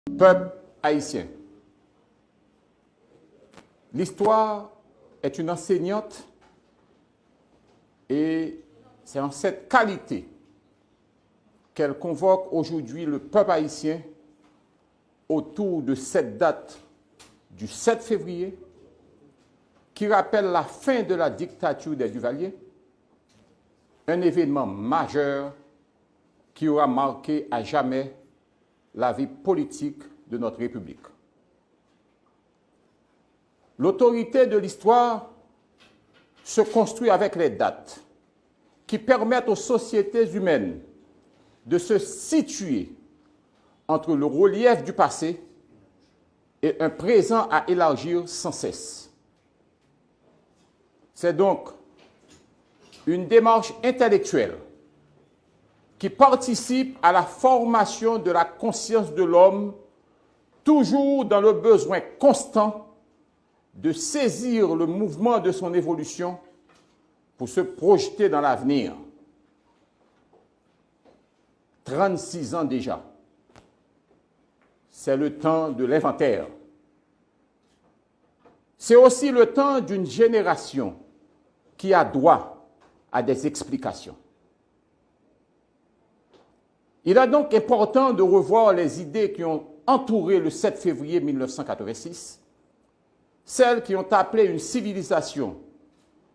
Peuple haïtien, l'histoire est une enseignante et c'est en cette qualité qu'elle convoque aujourd'hui le peuple haïtien autour de cette date du 7 février qui rappelle la fin de la dictature des Duvaliers, un événement majeur qui aura marqué à jamais la vie politique de notre République. L'autorité de l'histoire se construit avec les dates qui permettent aux sociétés humaines de se situer entre le relief du passé et un présent à élargir sans cesse. C'est donc une démarche intellectuelle qui participe à la formation de la conscience de l'homme, toujours dans le besoin constant de saisir le mouvement de son évolution pour se projeter dans l'avenir. 36 ans déjà, c'est le temps de l'inventaire. C'est aussi le temps d'une génération qui a droit à des explications. Il est donc important de revoir les idées qui ont entouré le 7 février 1986, celles qui ont appelé une civilisation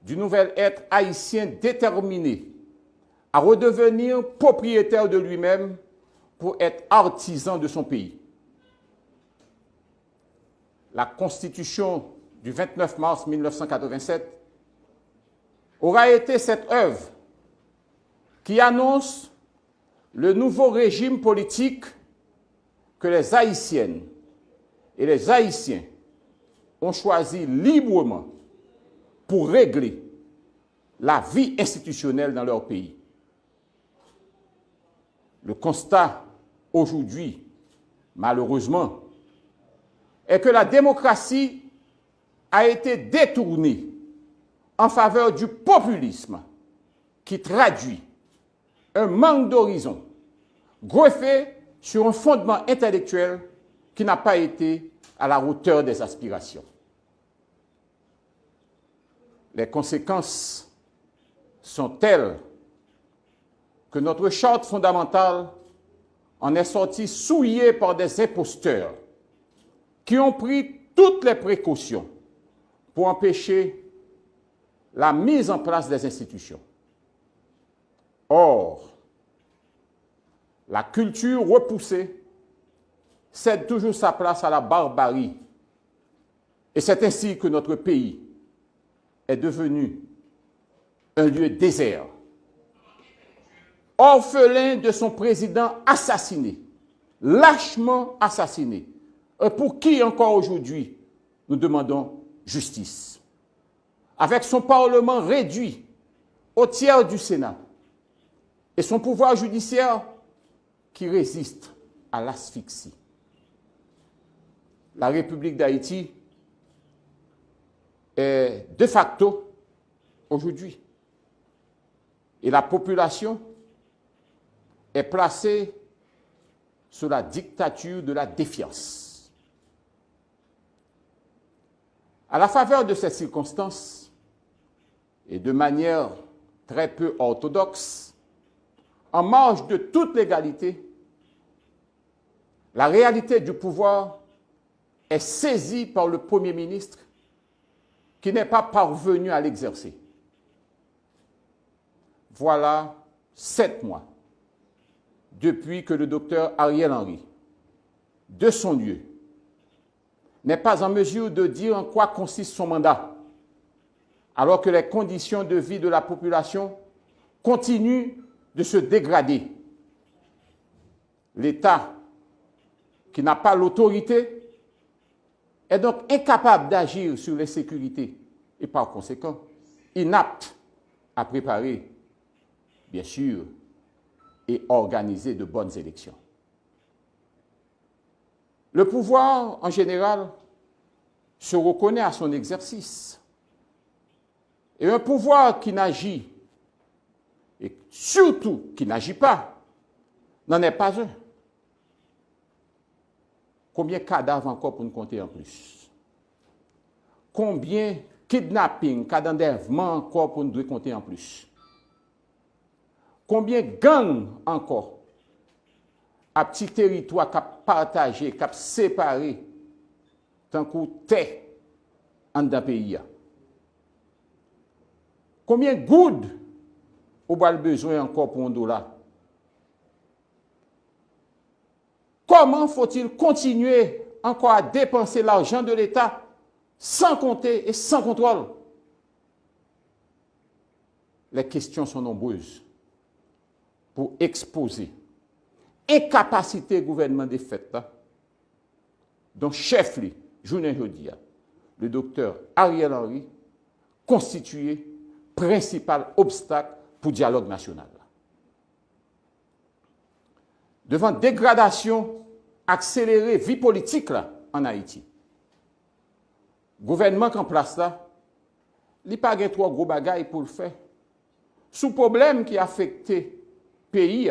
du nouvel être haïtien déterminé à redevenir propriétaire de lui-même pour être artisan de son pays. La Constitution du 29 mars 1987 aura été cette œuvre qui annonce le nouveau régime politique que les Haïtiennes et les Haïtiens ont choisi librement pour régler la vie institutionnelle dans leur pays. Le constat aujourd'hui, malheureusement, est que la démocratie a été détournée en faveur du populisme qui traduit un manque d'horizon greffé sur un fondement intellectuel qui n'a pas été à la hauteur des aspirations. Les conséquences sont telles que notre charte fondamentale en est sortie souillée par des imposteurs qui ont pris toutes les précautions pour empêcher la mise en place des institutions. Or, la culture repoussée cède toujours sa place à la barbarie. Et c'est ainsi que notre pays est devenu un lieu désert, orphelin de son président assassiné, lâchement assassiné, pour qui encore aujourd'hui nous demandons justice. Avec son Parlement réduit au tiers du Sénat et son pouvoir judiciaire qui résiste à l'asphyxie. La République d'Haïti est de facto aujourd'hui. Et la population est placée sous la dictature de la défiance. À la faveur de ces circonstances, et de manière très peu orthodoxe, en marge de toute légalité, la réalité du pouvoir est saisie par le Premier ministre qui n'est pas parvenu à l'exercer. Voilà 7 mois depuis que le docteur Ariel Henry, de son lieu, n'est pas en mesure de dire en quoi consiste son mandat, alors que les conditions de vie de la population continuent de se dégrader. L'État, qui n'a pas l'autorité, est donc incapable d'agir sur l'insécurité et par conséquent inapte à préparer, bien sûr, et organiser de bonnes élections. Le pouvoir, en général, se reconnaît à son exercice. Et un pouvoir qui n'agit, et surtout qui n'agit pas, n'en est pas un. Combien de cadavres encore pour nous compter en plus? Combien de kidnapping, cas d'enlèvement encore pour nous devons compter en plus? Combien de gangs encore à petit territoire qui a partagé, qui a séparé, tant qu'on t'est en d'un pays? Combien de gouttes on a besoin encore pour $1? Comment faut-il continuer encore à dépenser l'argent de l'État sans compter et sans contrôle? Les questions sont nombreuses pour exposer incapacité gouvernement des fêtes, dont chef, journée jeudi, le docteur Ariel Henry, constitué principal obstacle pour le dialogue national. Devant dégradation accélérée vie politique là, en Haïti, le gouvernement qui en place là, il n'y a pas de trop gros bagailles pour le faire. Sous problème qui affecte le pays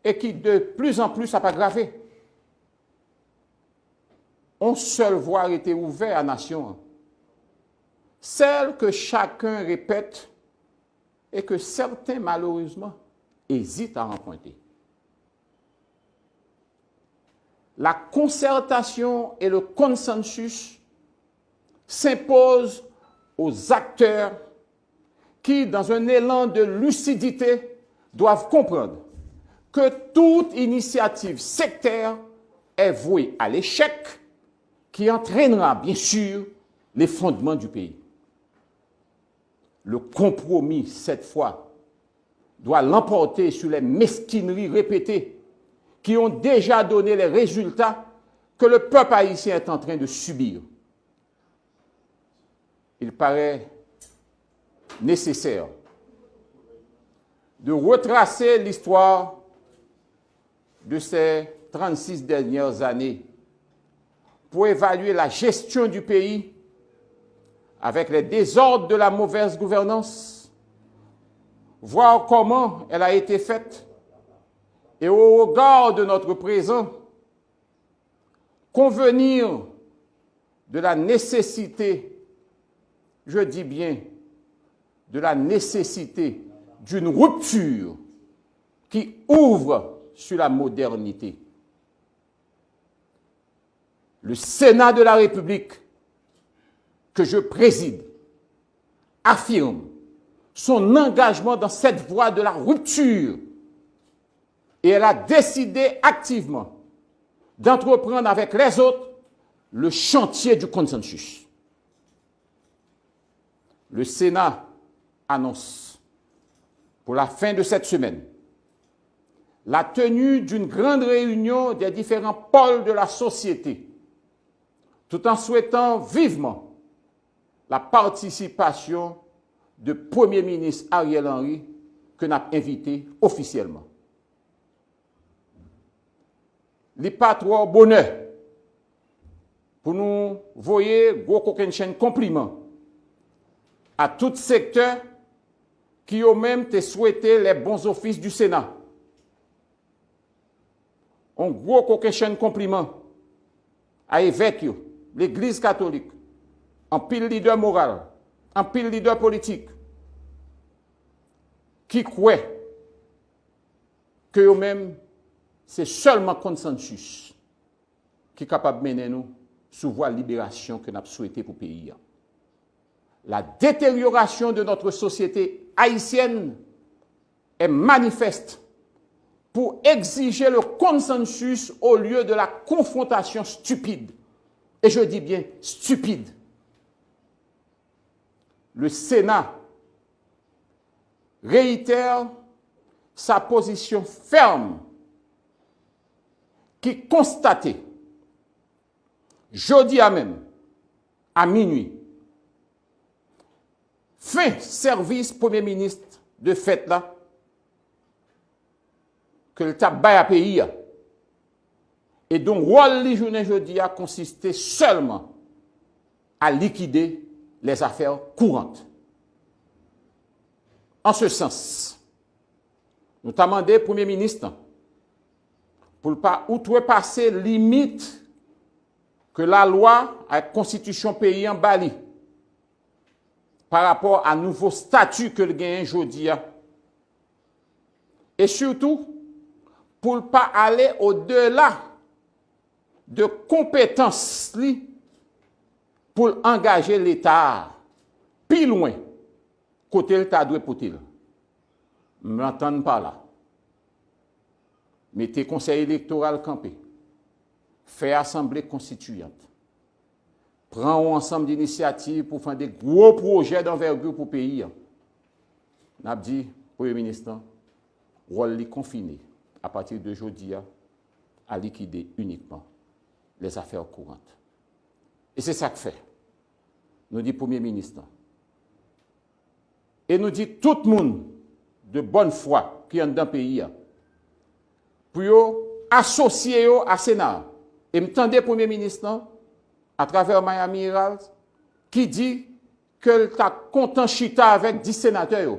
et qui de plus en plus a pas aggravé. On seule voie a été ouverte à la nation. Celle que chacun répète et que certains, malheureusement, hésitent à emprunter. La concertation et le consensus s'imposent aux acteurs qui, dans un élan de lucidité, doivent comprendre que toute initiative sectaire est vouée à l'échec qui entraînera, bien sûr, les fondements du pays. Le compromis, cette fois, doit l'emporter sur les mesquineries répétées qui ont déjà donné les résultats que le peuple haïtien est en train de subir. Il paraît nécessaire de retracer l'histoire de ces 36 dernières années pour évaluer la gestion du pays avec les désordres de la mauvaise gouvernance, voir comment elle a été faite et au regard de notre présent, convenir de la nécessité, je dis bien, de la nécessité d'une rupture qui ouvre sur la modernité. Le Sénat de la République que je préside affirme son engagement dans cette voie de la rupture et elle a décidé activement d'entreprendre avec les autres le chantier du consensus. Le Sénat annonce pour la fin de cette semaine la tenue d'une grande réunion des différents pôles de la société, tout en souhaitant vivement la participation du Premier ministre Ariel Henry que nous avons invité officiellement. Il n'est pas trop bonheur pour nous voyer aucun compliment à tout secteur qui ont même souhaité les bons offices du Sénat. Un gros coquin compliment à l'évêque, l'Église catholique, un pile leader moral, un pile leader politique, qui croient que eux-mêmes, c'est seulement consensus qui est capable de mener nous sous voie de libération que nous avons souhaité pour le pays. La détérioration de notre société haïtienne est manifeste pour exiger le consensus au lieu de la confrontation stupide. Et je dis bien stupide. Le Sénat réitère sa position ferme qui constatait, jeudi à même, à minuit, fin service Premier ministre de fête là, que le tabac à pays, et donc rôle les journées jeudi a consisté seulement à liquider les affaires courantes. En ce sens, nous avons demandé au Premier ministre pour ne pas outrepasser limite que la loi, la constitution pays en Bali, par rapport à nouveau statut que le gagne aujourd'hui, et surtout, pour ne pas aller au-delà de compétences pour engager l'État plus loin, côté l'État doit porter. Je ne m'entends pas là. Mettez conseil électoral campé, fait assemblée constituante, prend un ensemble d'initiatives pour faire des gros projets d'envergure pour le pays. On a dit, Premier ministre, rôle est confiné à partir de aujourd'hui à liquider uniquement les affaires courantes. Et c'est ça que fait, nous dit Premier ministre. Et nous dit tout le monde de bonne foi qui est dans le pays pour associer à Sénat. Et m'entendez Premier ministre à travers Miami Herald qui dit que tu as content chita avec 10 sénateurs.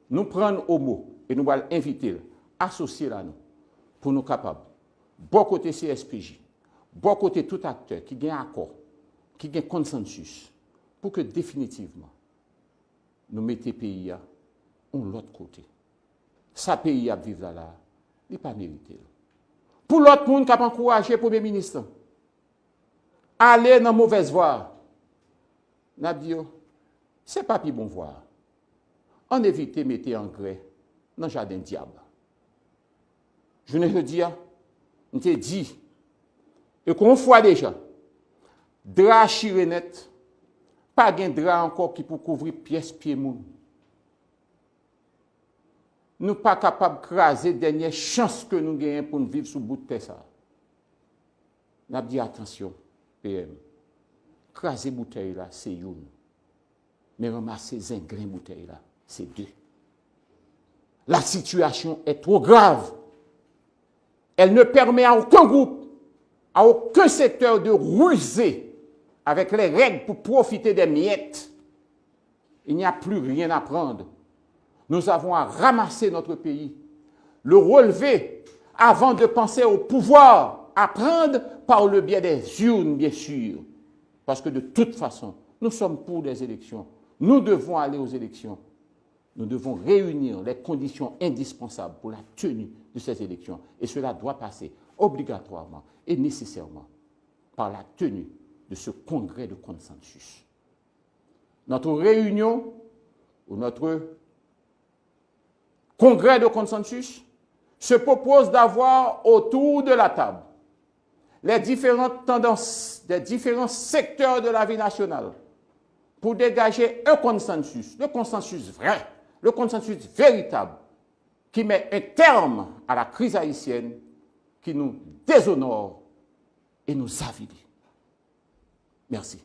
Nous prenons au mot et nous allons inviter, associer là nous, pour nous capables, bon côté CSPJ, bon côté tout acteur qui gagne accord, qui gagne consensus, pour que définitivement, nous mettions le pays à l'autre côté. Ça pays à vivre là, il n'est pas mérité. Pour l'autre monde qui a encouragé le Premier ministre, aller dans la mauvaise voie, n'a dit, ce n'est pas plus bon voie. On évite de mettre engrais dans le jardin diable. Je ne veux dire, on te dit, et qu'on voit déjà, drap chirenet, pas de drap encore qui peut couvrir pièce pied moun. Nous ne sommes pas capables de craser la dernière chance que nous gagnons pour nous vivre sous le bout de terre. Nous avons dit attention, PM. Craser la bouteille là, c'est une. Mais ramasser les ingrédients bouteille là, c'est deux. La situation est trop grave. Elle ne permet à aucun groupe, à aucun secteur de ruser avec les règles pour profiter des miettes. Il n'y a plus rien à prendre. Nous avons à ramasser notre pays, le relever avant de penser au pouvoir, à prendre par le biais des urnes, bien sûr. Parce que de toute façon, nous sommes pour des élections. Nous devons aller aux élections. Nous devons réunir les conditions indispensables pour la tenue de ces élections. Et cela doit passer obligatoirement et nécessairement par la tenue de ce congrès de consensus. Notre réunion, ou notre congrès de consensus, se propose d'avoir autour de la table les différentes tendances des différents secteurs de la vie nationale pour dégager un consensus, le consensus vrai, le consensus véritable, qui met un terme à la crise haïtienne, qui nous déshonore et nous avilit. Merci.